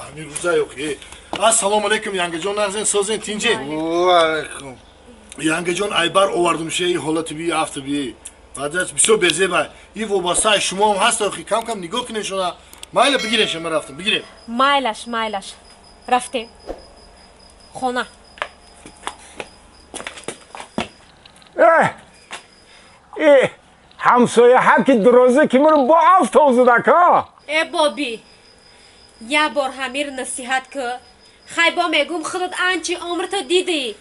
همین روزا yok. Assalomu alaykum yangajon narzan so'zing tinchi. Va alaykum. Yangajon aybar ovardim şey holati bir hafta bir. Badaç bir bezeba. İyi vobasa şuma هم هست آخی کم کم نگاه کنین شما. مایل بگیرین شما رفتم بگیرین. مایلش رفتیم خونه. همسایه حکی درازه که من با افت آزده که بابی یه بار همیر نصیحت که خیبا میگم خودت آنچه عمرت دیدی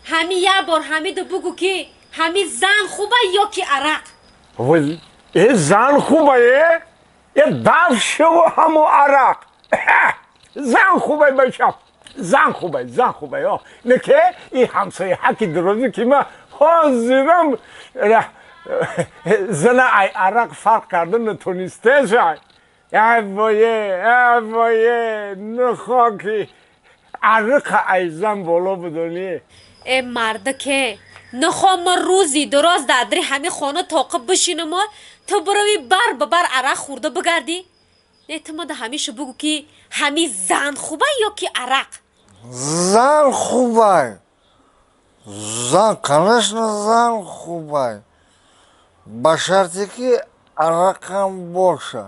همی یه بار همی دو بگو که همی زن خوبه یا که عرق این زن خوبه یه دفشه و همو عرق زن خوبه باشم زن خوبه نه که این همسایه حکی درازه که من حاضرم زن ای عرق فرق کرده نتونسته شای وایه نخوا که عرق ای زن بالا بدونی مرده که نخوا ما روزی دراز دادری همه خانه تاقب بشینم تو بروی بر ببر عرق خورده بگردی اعتماد همیشه بگو که همی زن خوبه یا که عرق زن خوبه زن конечно زن خوبه با شرطی که عرقم باشه